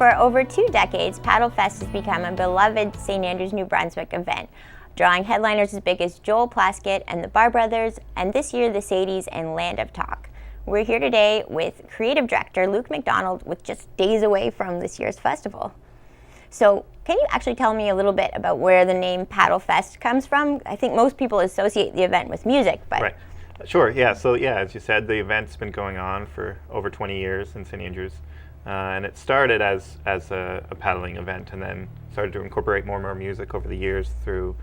For over 2 decades, Paddlefest has become a beloved St. Andrews, New Brunswick event, drawing headliners as big as Joel Plaskett and the Bar Brothers, and this year the Sadies and Land of Talk. We're here today with creative director Luke MacDonald, with just days away from this year's festival. So can you actually tell me a little bit about where the name Paddlefest comes from? I think most people associate the event with music, but... Right. Sure, yeah. So yeah, as you said, the event's been going on for over 20 years in St. Andrews. And it started as a paddling event, and then started to incorporate more and more music over the years through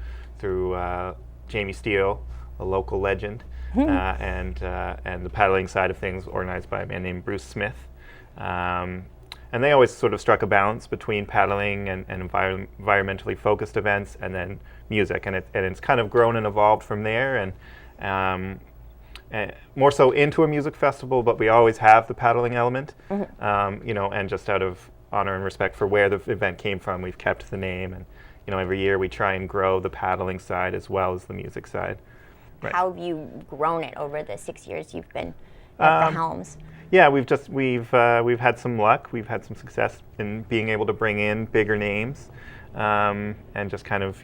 Jamie Steele, a local legend, and the paddling side of things organized by a man named Bruce Smith. And they always sort of struck a balance between paddling and environmentally focused events and then music, and it's kind of grown and evolved from there, and more so into a music festival, but we always have the paddling element, and just out of honor and respect for where the event came from, we've kept the name, and every year we try and grow the paddling side as well as the music side. Right. How have you grown it over the 6 years you've been at the helms? Yeah, we've had some luck. We've had some success in being able to bring in bigger names, and just kind of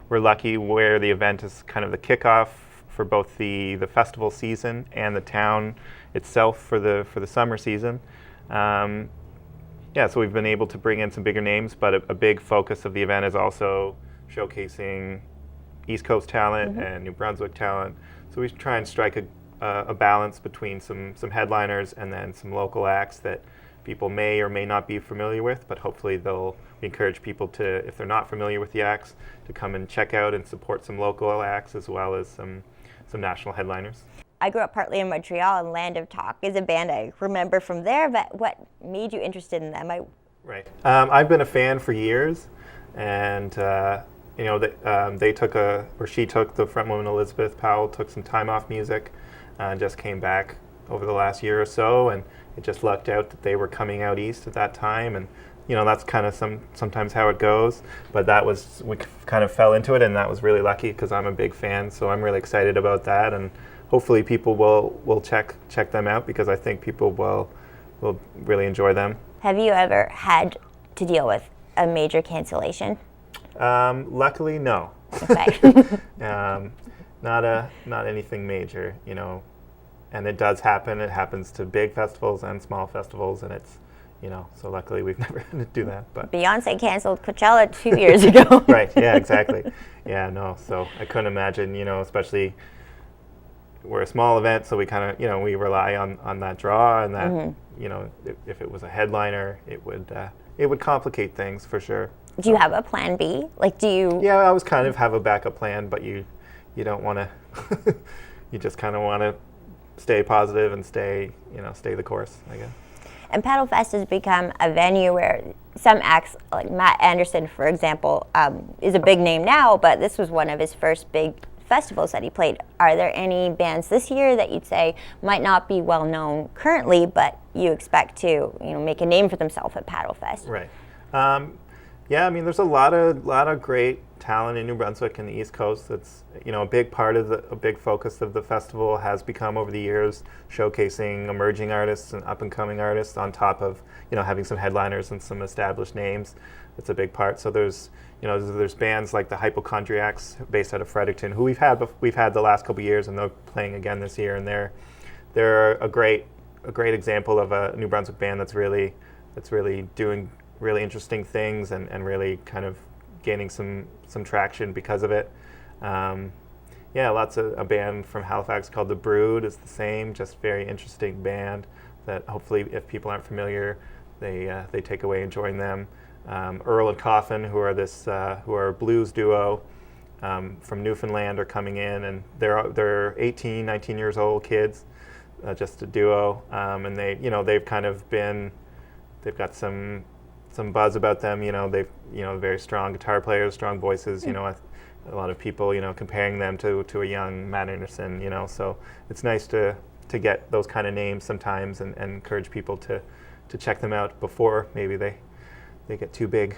we're lucky where the event is kind of the kickoff for both the festival season and the town itself for the summer season. So we've been able to bring in some bigger names, but a big focus of the event is also showcasing East Coast talent and New Brunswick talent. So we try and strike a balance between some headliners and then some local acts that people may or may not be familiar with, but hopefully we encourage people to, if they're not familiar with the acts, to come and check out and support some local acts as well as some national headliners. I grew up partly in Montreal, and Land of Talk is a band I remember from there, but what made you interested in them? Right. I've been a fan for years, and she took, the front woman Elizabeth Powell, took some time off music, and just came back over the last year or so, and it just lucked out that they were coming out east at that time, and that's kind of sometimes how it goes, but we kind of fell into it, and that was really lucky because I'm a big fan, so I'm really excited about that, and hopefully people will check them out because I think people will really enjoy them. Have you ever had to deal with a major cancellation? Luckily, no. Okay. Not anything major, and it does happen. It happens to big festivals and small festivals, and it's, so luckily we've never had to do that. But Beyonce canceled Coachella 2 years ago. Right, yeah, exactly. Yeah, no, so I couldn't imagine, especially we're a small event, so we kind of, we rely on that draw, and that, if it was a headliner, it would complicate things for sure. Do you have a plan B? Yeah, I always kind of have a backup plan, but you don't want to, you just kind of want to stay positive and stay the course, I guess. And Paddlefest has become a venue where some acts, like Matt Anderson, for example, is a big name now, but this was one of his first big festivals that he played. Are there any bands this year that you'd say might not be well known currently, but you expect to make a name for themselves at Paddlefest? Right. Yeah, I mean, there's a lot of great talent in New Brunswick and the East Coast. That's a big part of a big focus of the festival has become over the years showcasing emerging artists and up and coming artists on top of having some headliners and some established names. It's a big part. So there's bands like the Hypochondriacs based out of Fredericton, who we've had the last couple of years, and they're playing again this year, and they're a great example of a New Brunswick band that's really doing really interesting things and really kind of gaining some traction because of it. Lots of a band from Halifax called The Brood is the same, just very interesting band that hopefully if people aren't familiar, they take away enjoying them. Earl and Coffin, who are a blues duo from Newfoundland, are coming in, and they're 18, 19 years old kids, just a duo, and they've kind of they've got some buzz about them. They've very strong guitar players, strong voices. A lot of people comparing them to a young Matt Anderson. So it's nice to get those kind of names sometimes and encourage people to check them out before maybe they get too big.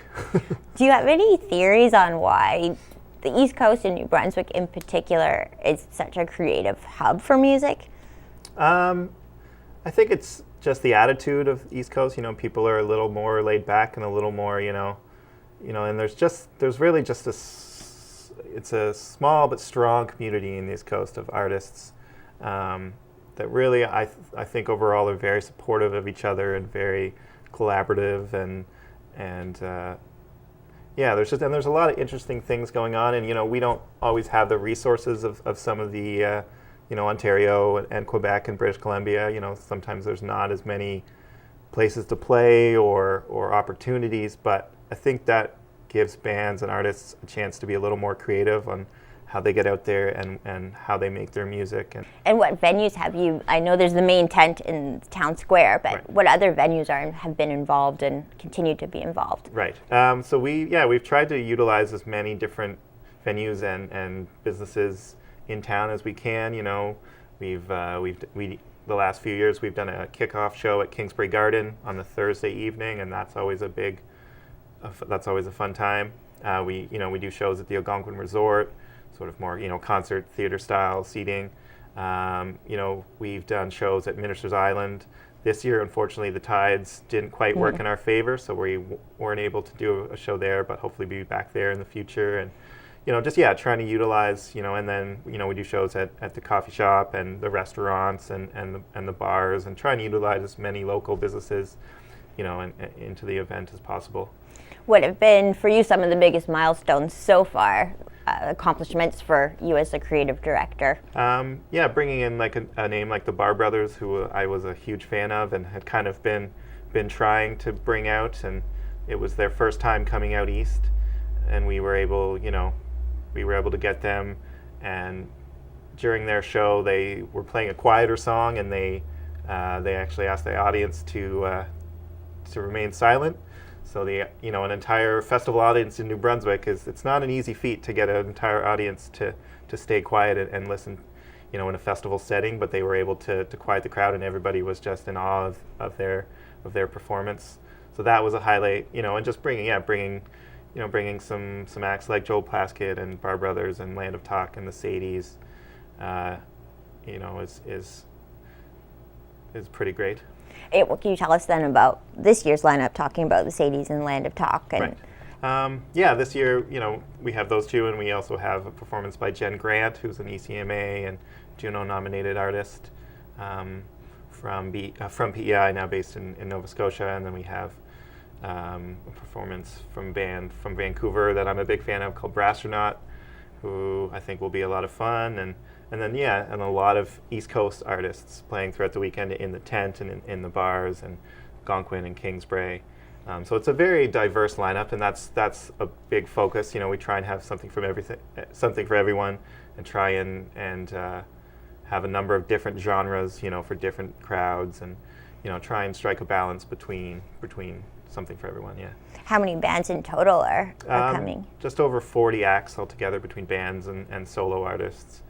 Do you have any theories on why the East Coast and New Brunswick in particular is such a creative hub for music? I think it's just the attitude of East Coast. People are a little more laid back and a little more, and there's really just it's a small but strong community in the East Coast of artists that really I think overall are very supportive of each other and very collaborative and there's a lot of interesting things going on, and we don't always have the resources of some of the Ontario and Quebec and British Columbia. Sometimes there's not as many places to play or opportunities, but I think that gives bands and artists a chance to be a little more creative on how they get out there and how they make their music. And what venues have you, I know there's the main tent in Town Square, but right. What other venues have been involved and continue to be involved? Right. So we've tried to utilize as many different venues and businesses in town as we can. The last few years we've done a kickoff show at Kingsbury Garden on the Thursday evening, and that's always a fun time. We do shows at the Algonquin Resort, sort of more concert theater style seating. We've done shows at Minister's Island. This year, unfortunately, the tides didn't quite work in our favor, so we weren't able to do a show there, but hopefully be back there in the future. And trying to utilize, and then we do shows at the coffee shop and the restaurants and the bars, and trying to utilize as many local businesses into the event as possible. What have been for you some of the biggest milestones so far, accomplishments for you as a creative director? Bringing in like a name like the Bar Brothers, who I was a huge fan of and had kind of been trying to bring out, and it was their first time coming out east, and we were able to get them, and during their show they were playing a quieter song, and they actually asked the audience to remain silent. So an entire festival audience in New Brunswick it's not an easy feat to get an entire audience to stay quiet and listen, in a festival setting. But they were able to quiet the crowd, and everybody was just in awe of their performance. So that was a highlight, and just bringing some acts like Joel Plaskett and Bar Brothers and Land of Talk and the Sadies, is pretty great. Can you tell us then about this year's lineup, talking about the Sadies and Land of Talk? And right. This year, we have those two, and we also have a performance by Jen Grant, who's an ECMA and Juno-nominated artist from PEI, now based in Nova Scotia, and then we have a performance from a band from Vancouver that I'm a big fan of called Brastronaut, who I think will be a lot of fun, and a lot of East Coast artists playing throughout the weekend in the tent and in the bars and Algonquin and Kingsbury. So it's a very diverse lineup, and that's a big focus. We try and have something for everyone, and try and have a number of different genres, for different crowds, and try and strike a balance between something for everyone. Yeah. How many bands in total are coming? Just over 40 acts altogether between bands and solo artists.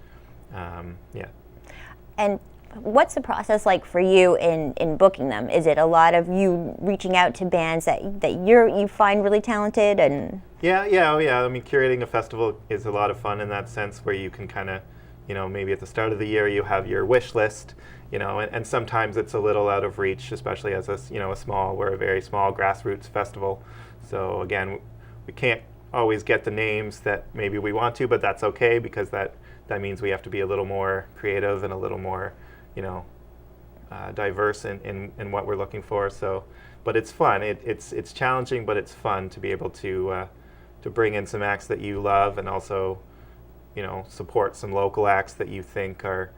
And what's the process like for you in booking them? Is it a lot of you reaching out to bands that you find really talented? And Yeah. I mean, curating a festival is a lot of fun in that sense, where you can kind of, maybe at the start of the year you have your wish list, and sometimes it's a little out of reach, especially as we're a very small grassroots festival. So again, we can't always get the names that maybe we want to, but that's okay, because that means we have to be a little more creative and a little more, diverse in what we're looking for. So, but it's fun. It's challenging, but it's fun to be able to bring in some acts that you love, and also, support some local acts that you think are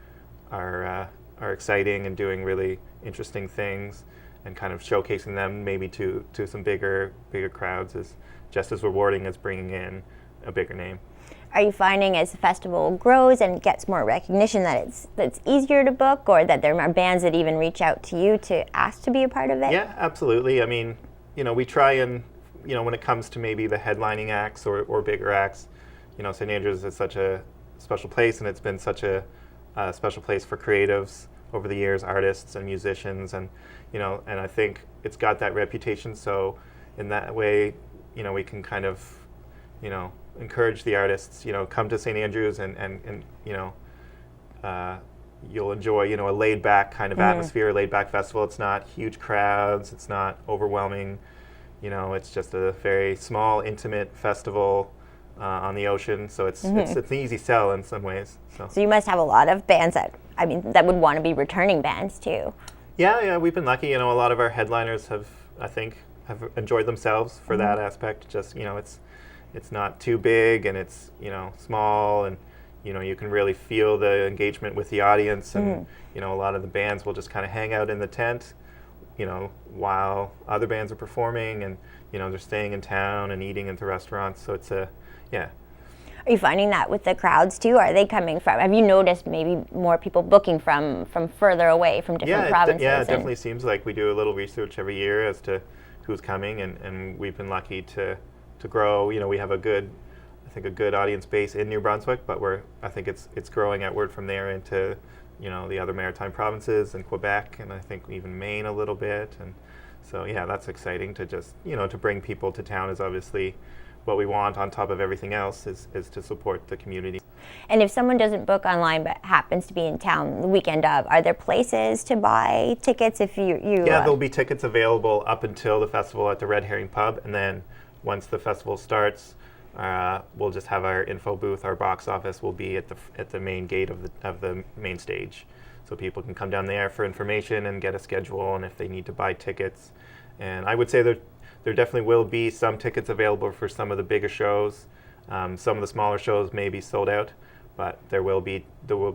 exciting and doing really interesting things, and kind of showcasing them maybe to some bigger crowds is just as rewarding as bringing in a bigger name. Are you finding as the festival grows and gets more recognition that it's easier to book, or that there are bands that even reach out to you to ask to be a part of it? Yeah, absolutely. I mean, we try and, when it comes to maybe the headlining acts or bigger acts, St. Andrews is such a special place, and it's been such a special place for creatives over the years, artists and musicians, and and I think it's got that reputation. So in that way, we can kind of, encourage the artists, come to St. Andrews and you'll enjoy, you know, a laid-back kind of atmosphere, laid-back festival. It's not huge crowds. It's not overwhelming. You know, it's just a very small, intimate festival on the ocean. So it's an easy sell in some ways. So you must have a lot of bands that would want to be returning bands too. Yeah, we've been lucky. You know, a lot of our headliners have enjoyed themselves for that aspect. Just, you know, it's not too big, and it's, you know, small, and, you know, you can really feel the engagement with the audience, and you know, a lot of the bands will just kind of hang out in the tent, you know, while other bands are performing, and, you know, they're staying in town and eating at the restaurants. So it's Are you finding that with the crowds too? Are they coming from? Have you noticed maybe more people booking from further away, from different provinces? It definitely seems like we do a little research every year as to who's coming, and we've been lucky to grow. You know, we have a good audience base in New Brunswick, but I think it's growing outward from there into, you know, the other Maritime provinces and Quebec, and I think even Maine a little bit. And so, yeah, that's exciting to just, you know, to bring people to town is obviously what we want on top of everything else, is to support the community. And if someone doesn't book online but happens to be in town the weekend of, are there places to buy tickets if you Yeah, there'll be tickets available up until the festival at the Red Herring Pub, and then once the festival starts, we'll just have our info booth. Our box office will be at the main gate of the main stage, so people can come down there for information and get a schedule, and if they need to buy tickets. And I would say there definitely will be some tickets available for some of the bigger shows. Some of the smaller shows may be sold out, but there will be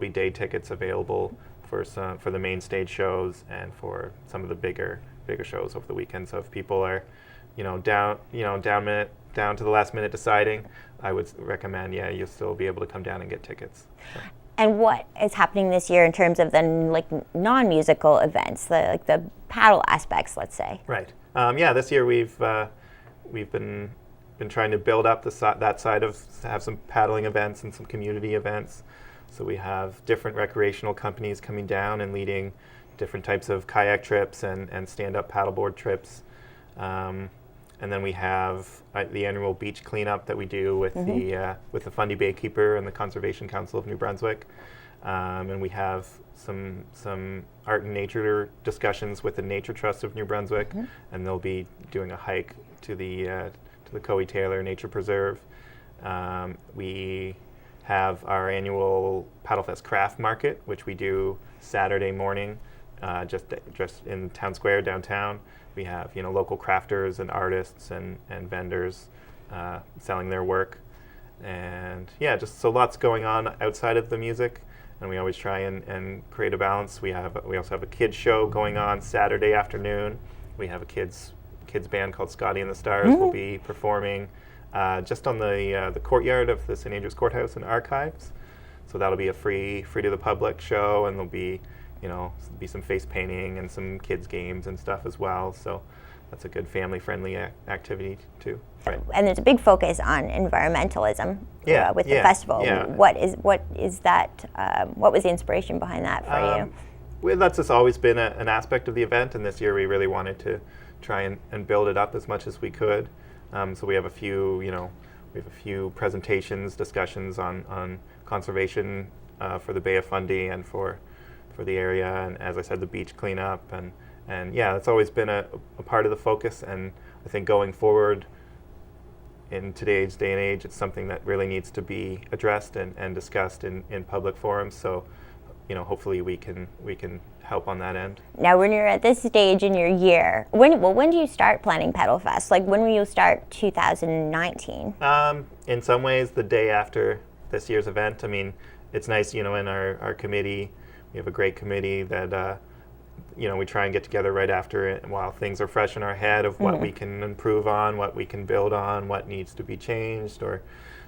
day tickets available for the main stage shows and for some of the bigger shows over the weekend. So if people are, you know, down to the last minute deciding, I would recommend, you'll still be able to come down and get tickets. So. And what is happening this year in terms of the non-musical events, the paddle aspects, let's say? Right. This year we've been trying to build up that side of have some paddling events and some community events. So we have different recreational companies coming down and leading different types of kayak trips and stand-up paddleboard trips. And then we have the annual beach cleanup that we do with the Fundy Baykeeper and the Conservation Council of New Brunswick. And we have some art and nature discussions with the Nature Trust of New Brunswick, and they'll be doing a hike to the Coe Taylor Nature Preserve. We have our annual Paddlefest craft market, which we do Saturday morning, just in Town Square downtown. We have, you know, local crafters and artists and vendors selling their work, and just so lots going on outside of the music. And we always try and create a balance. We also have a kids show going on Saturday afternoon. We have a kids band called Scotty and the Stars will be performing just on the courtyard of the St. Andrews Courthouse and Archives. So that'll be a free to the public show, and there'll be, you know, some face painting and some kids games and stuff as well. So that's a good family-friendly activity too. Right. And there's a big focus on environmentalism with the festival. Yeah. What is that? What was the inspiration behind that for you? Well, that's just always been an aspect of the event, and this year we really wanted to try and build it up as much as we could. So we have a few presentations, discussions on conservation for the Bay of Fundy and for the area, and as I said, the beach cleanup, and it's always been a part of the focus. And I think going forward in today's day and age, it's something that really needs to be addressed and discussed in public forums. So, you know, hopefully we can help on that end. Now, when you're at this stage in your year, when do you start planning Paddlefest? Like, when will you start 2019? In some ways, the day after this year's event. I mean, it's nice, you know, in our committee, we have a great committee that, you know, we try and get together right after it while things are fresh in our head of what we can improve on, what we can build on, what needs to be changed, or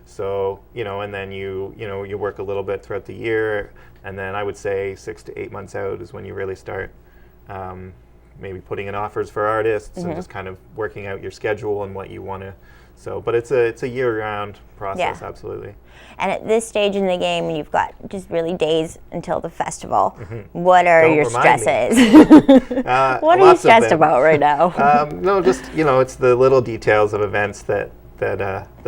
so, you know, and then you work a little bit throughout the year, and then I would say 6 to 8 months out is when you really start maybe putting in offers for artists and just kind of working out your schedule and what you want to. So, but it's a year-round process, absolutely. And at this stage in the game, when you've got just really days until the festival, what are your stresses? What are you stressed about right now? No, just, you know, it's the little details of events that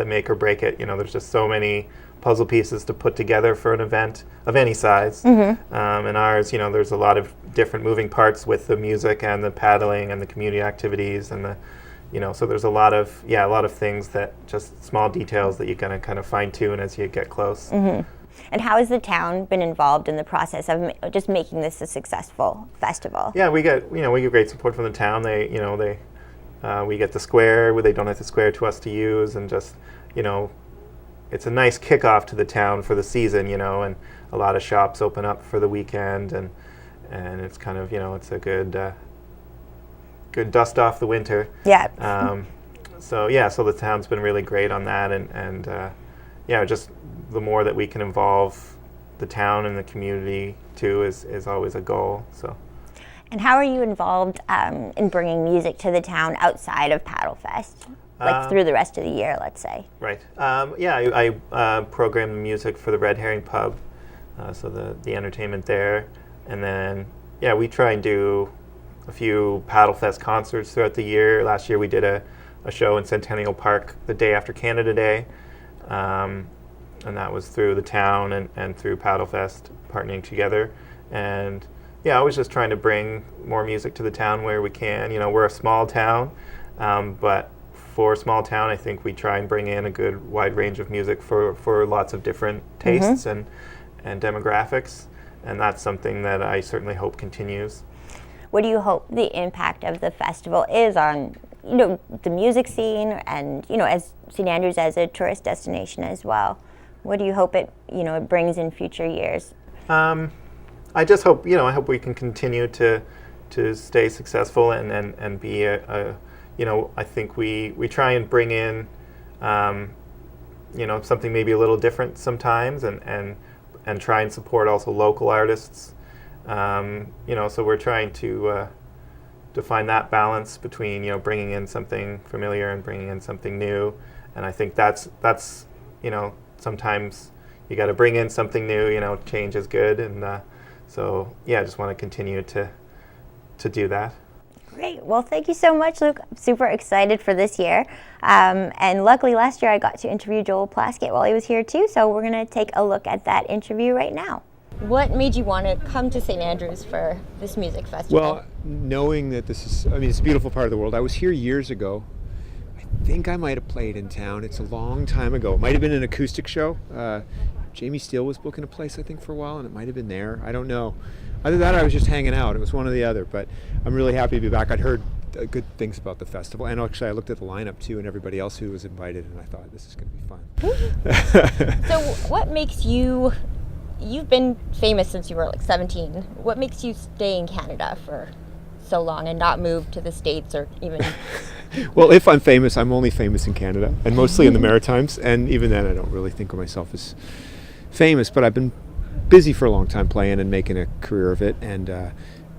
make or break it. You know, there's just so many puzzle pieces to put together for an event of any size. And ours, there's a lot of different moving parts with the music and the paddling and the community activities and the, so there's a lot of things that just small details that you gotta kind of fine tune as you get close. And how has the town been involved in the process of just making this a successful festival? Yeah, we get great support from the town. We get the square where they donate the square to us to use, and just, it's a nice kickoff to the town for the season, and a lot of shops open up for the weekend, and it's kind of, it's a good dust off the winter. Yeah. So the town's been really great on that, and just the more that we can involve the town and the community too is always a goal. So. And how are you involved in bringing music to the town outside of Paddlefest, like through the rest of the year, let's say? Right. I program the music for the Red Herring Pub, so the entertainment there, and then we try and do a few Paddlefest concerts throughout the year. Last year we did a show in Centennial Park the day after Canada Day, and that was through the town and through Paddlefest partnering together. And I was just trying to bring more music to the town where we can. We're a small town, but for a small town, I think we try and bring in a good wide range of music for lots of different tastes and demographics, and that's something that I certainly hope continues. What do you hope the impact of the festival is on, the music scene and, as St. Andrews as a tourist destination as well? What do you hope it brings in future years? I just hope, I hope we can continue to stay successful and be I think we try and bring in, something maybe a little different sometimes, and try and support also local artists. So we're trying to find that balance between, bringing in something familiar and bringing in something new. And I think that's sometimes you got to bring in something new. Change is good, and I just want to continue to do that. Great. Well, thank you so much, Luke. I'm super excited for this year. And luckily last year I got to interview Joel Plaskett while he was here too, so we're going to take a look at that interview right now. What made you want to come to St. Andrews for this music festival? Well, knowing that it's a beautiful part of the world. I was here years ago. I think I might have played in town. It's a long time ago. It might have been an acoustic show. Jamie Steele was booking a place, I think, for a while, and it might have been there. I don't know. Either that or I was just hanging out. It was one or the other, but I'm really happy to be back. I'd heard good things about the festival, and actually I looked at the lineup too and everybody else who was invited, and I thought, this is going to be fun. So what makes you've been famous since you were like 17. What makes you stay in Canada for so long and not move to the States or even... Well, if I'm famous, I'm only famous in Canada, and mostly in the Maritimes, and even then I don't really think of myself as famous, but I've been busy for a long time playing and making a career of it, and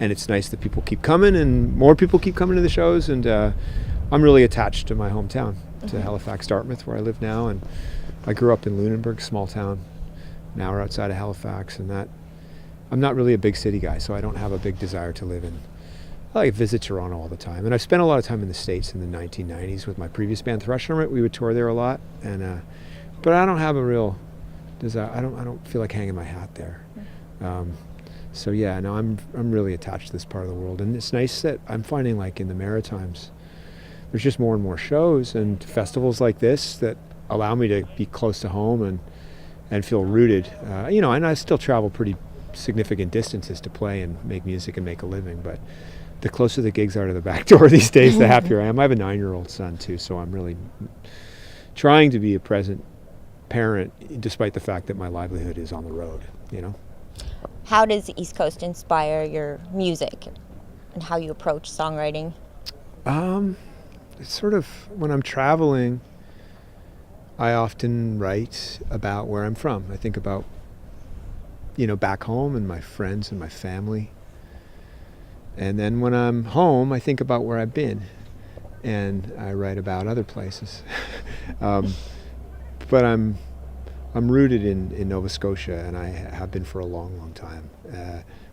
it's nice that people keep coming and more people keep coming to the shows, and I'm really attached to my hometown, to Halifax, Dartmouth, where I live now, and I grew up in Lunenburg, small town, an hour outside of Halifax, and that I'm not really a big city guy, so I don't have a big desire to live in. I visit Toronto all the time, and I've spent a lot of time in the States in the 1990s with my previous band Thrush Hermit. We would tour there a lot, and but I don't have a real desire. I don't feel like hanging my hat there. So yeah, no, I'm really attached to this part of the world, and it's nice that I'm finding, like in the Maritimes, there's just more and more shows and festivals like this that allow me to be close to home and feel rooted. And I still travel pretty significant distances to play and make music and make a living, but the closer the gigs are to the back door these days, the happier I am. I have a 9-year-old son too, so I'm really trying to be a present parent, despite the fact that my livelihood is on the road. How does the East Coast inspire your music and how you approach songwriting? It's sort of, when I'm traveling, I often write about where I'm from. I think about, back home and my friends and my family. And then when I'm home, I think about where I've been, and I write about other places. But I'm rooted in Nova Scotia, and I have been for a long, long time,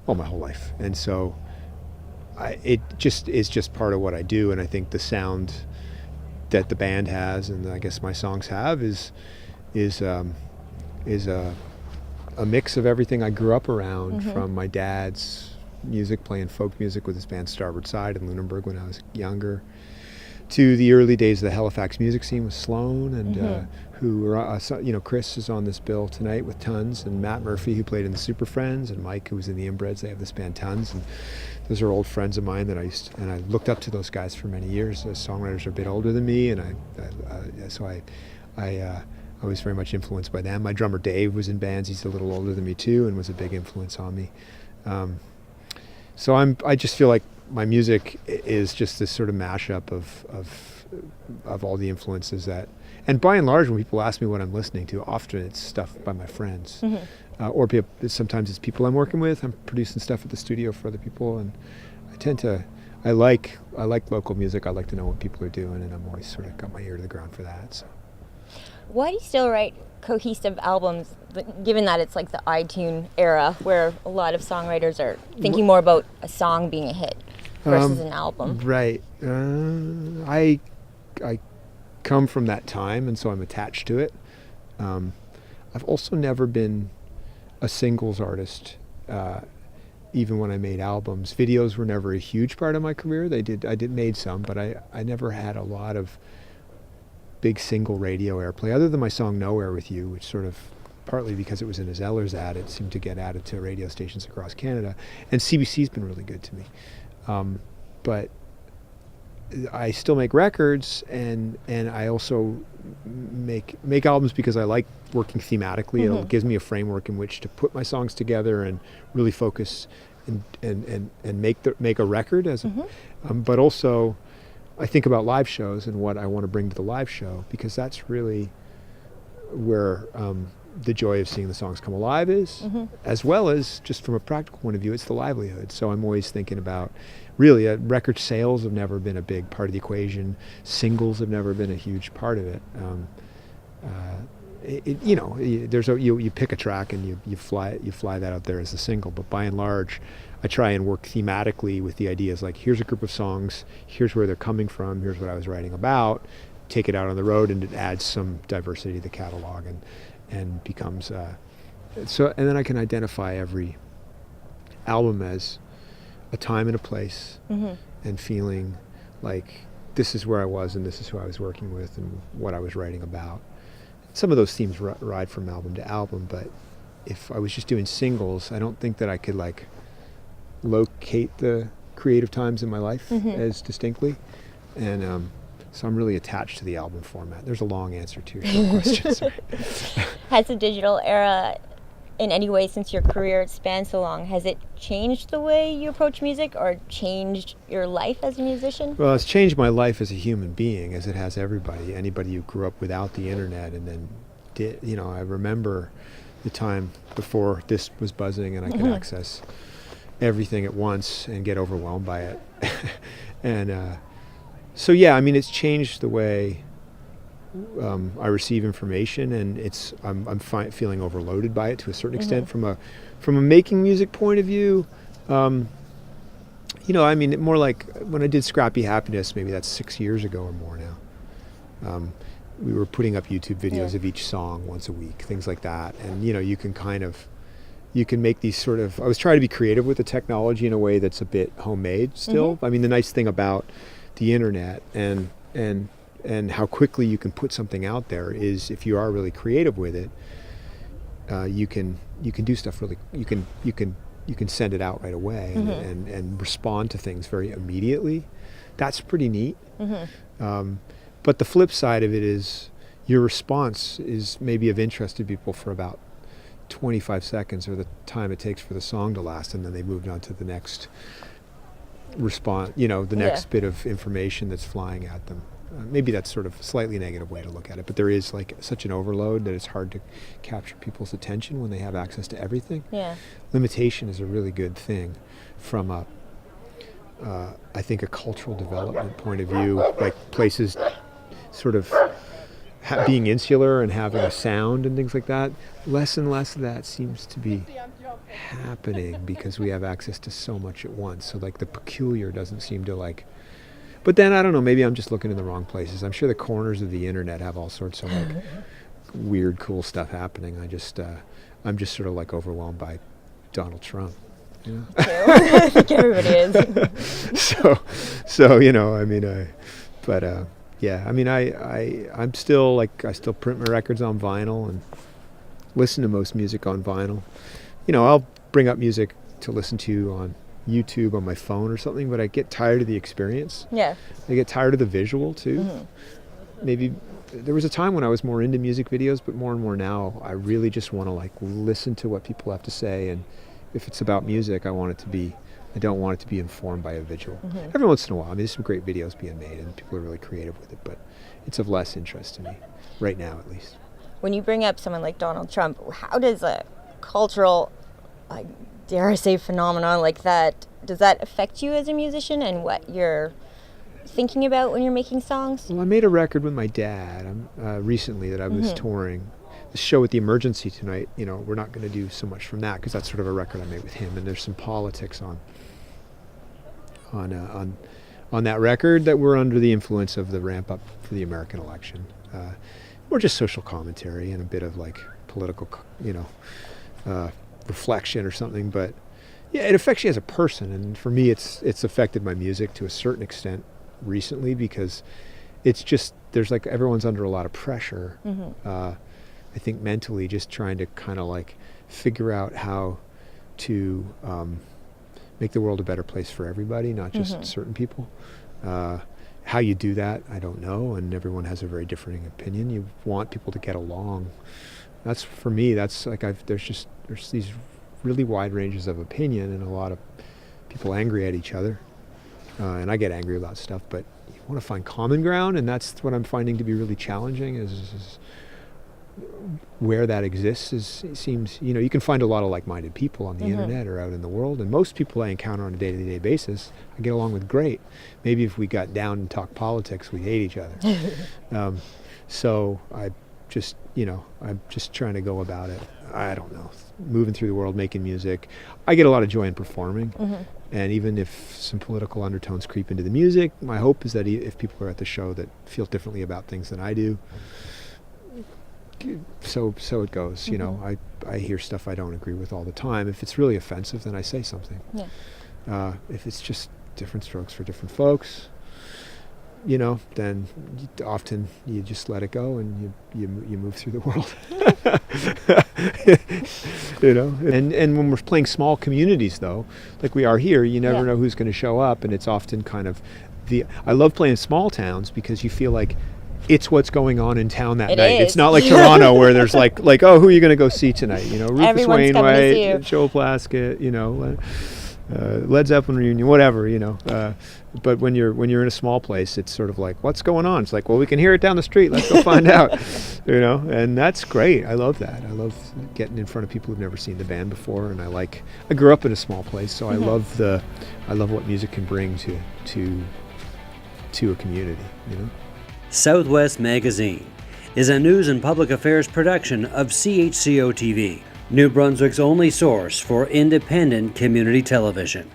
my whole life. And so it just is just part of what I do, and I think the sound that the band has, and I guess my songs have, is is a mix of everything I grew up around, from my dad's music, playing folk music with his band Starboard Side in Lunenburg when I was younger, to the early days of the Halifax music scene with Sloan, and Chris is on this bill tonight with Tons, and Matt Murphy, who played in the Super Friends, and Mike, who was in the Inbreds. They have this band Tons, and those are old friends of mine that I looked up to those guys for many years. Those songwriters are a bit older than me, and I was very much influenced by them. My drummer Dave was in bands. He's a little older than me too, and was a big influence on me. So I just feel like my music is just this sort of mashup of all the influences that, and by and large, when people ask me what I'm listening to, often it's stuff by my friends, or sometimes it's people I'm working with. I'm producing stuff at the studio for other people, and I like local music. I like to know what people are doing, and I'm always sort of got my ear to the ground for that. So. Why do you still write cohesive albums, given that it's like the iTunes era, where a lot of songwriters are thinking more about a song being a hit versus an album? Right. I come from that time, and so I'm attached to it. I've also never been a singles artist, even when I made albums. Videos were never a huge part of my career. I made some, but I never had a lot of big single radio airplay, other than my song Nowhere With You, which sort of, partly because it was in a Zeller's ad, it seemed to get added to radio stations across Canada. And CBC's been really good to me. But I still make records, and I also make albums because I like working thematically. It gives me a framework in which to put my songs together and really focus and make a record as but also I think about live shows and what I want to bring to the live show, because that's really where the joy of seeing the songs come alive is, as well as just from a practical point of view, it's the livelihood. So I'm always thinking about, really, record sales have never been a big part of the equation. Singles have never been a huge part of it. You pick a track and you fly that out there as a single, but by and large, I try and work thematically with the ideas like, here's a group of songs, here's where they're coming from, here's what I was writing about, take it out on the road, and it adds some diversity to the catalog and becomes and then I can identify every album as a time and a place, and feeling like this is where I was and this is who I was working with and what I was writing about. Some of those themes ride from album to album, but if I was just doing singles, I don't think that I could locate the creative times in my life as distinctly, and so I'm really attached to the album format. There's a long answer to your short question. Sorry. Has the digital era, in any way, since your career spans so long, has it changed the way you approach music or changed your life as a musician? Well, it's changed my life as a human being, as it has everybody. Anybody who grew up without the internet and then did, I remember the time before this was buzzing and I could access everything at once and get overwhelmed by it. And so yeah, I mean, it's changed the way I receive information, and I'm feeling overloaded by it to a certain extent from a making music point of view. I mean, more like when I did Scrappy Happiness, maybe that's 6 years ago or more now. We were putting up YouTube videos of each song once a week, things like that, and you can make these sort of. I was trying to be creative with the technology in a way that's a bit homemade still. I mean, the nice thing about the internet and how quickly you can put something out there is, if you are really creative with it, you can do stuff really. You can send it out right away and respond to things very immediately. That's pretty neat. But the flip side of it is, your response is maybe of interest to people for about 25 seconds, or the time it takes for the song to last, and then they moved on to the next response, the next bit of information that's flying at them. Maybe that's sort of a slightly negative way to look at it, but there is such an overload that it's hard to capture people's attention when they have access to everything. Limitation is a really good thing from I think a cultural development point of view, like places sort of being insular and having a sound and things like that. Less and less of that seems to be happening because we have access to so much at once. So the peculiar doesn't seem to but then I don't know, maybe I'm just looking in the wrong places. I'm sure the corners of the internet have all sorts of weird, cool stuff happening. I'm just sort of like overwhelmed by Donald Trump. You know? I think everybody is. So you know, I mean, yeah, I mean, I'm still like, I still print my records on vinyl and listen to most music on vinyl. You know, I'll bring up music to listen to on YouTube on my phone or something, but I get tired of the experience. Yeah. I get tired of the visual too. Mm-hmm. Maybe there was a time when I was more into music videos, but more and more now I really just want to like listen to what people have to say, and if it's about music, I don't want it to be informed by a visual. Mm-hmm. Every once in a while, I mean, there's some great videos being made and people are really creative with it, but it's of less interest to me, right now at least. When you bring up someone like Donald Trump, how does a cultural, dare I say, phenomenon like that, does that affect you as a musician and what you're thinking about when you're making songs? Well, I made a record with my dad recently that I was touring. The show at the Emergency tonight, you know, we're not going to do so much from that because that's sort of a record I made with him, and there's some politics on that record that were under the influence of the ramp up for the American election, or just social commentary and a bit of like political, you know, reflection or something. But yeah, it affects you as a person, and for me, it's affected my music to a certain extent recently because it's just there's like everyone's under a lot of pressure. I think mentally, just trying to kind of like figure out how to make the world a better place for everybody, not just certain people. How you do that, I don't know, and everyone has a very differing opinion. You want people to get along. That's, for me, that's like there's these really wide ranges of opinion and a lot of people angry at each other. And I get angry about stuff, but you want to find common ground, and that's what I'm finding to be really challenging is where that exists. It seems, you know, you can find a lot of like-minded people on the internet or out in the world, and most people I encounter on a day-to-day basis I get along with great. Maybe if we got down and talked politics, we'd hate each other. So I'm just trying to go about it, I don't know, moving through the world, making music. I get a lot of joy in performing, and even if some political undertones creep into the music, my hope is that if people are at the show that feel differently about things than I do, so it goes. You know, I hear stuff I don't agree with all the time. If it's really offensive, then I say something. If it's just different strokes for different folks, you know, then often you just let it go and you move through the world. You know, and when we're playing small communities, though, like we are here, you never know who's going to show up, and it's often kind of I love playing small towns because you feel like it's what's going on in town that night. It's not like Toronto where there's like, oh, who are you going to go see tonight? You know, Rufus Wainwright, Joel Plaskett, you know, Led Zeppelin reunion, whatever, you know. But when you're in a small place, it's sort of like, what's going on? It's like, well, we can hear it down the street. Let's go find out, you know. And that's great. I love that. I love getting in front of people who've never seen the band before. And I grew up in a small place, so I love what music can bring to a community, you know. Southwest Magazine is a news and public affairs production of CHCO-TV, New Brunswick's only source for independent community television.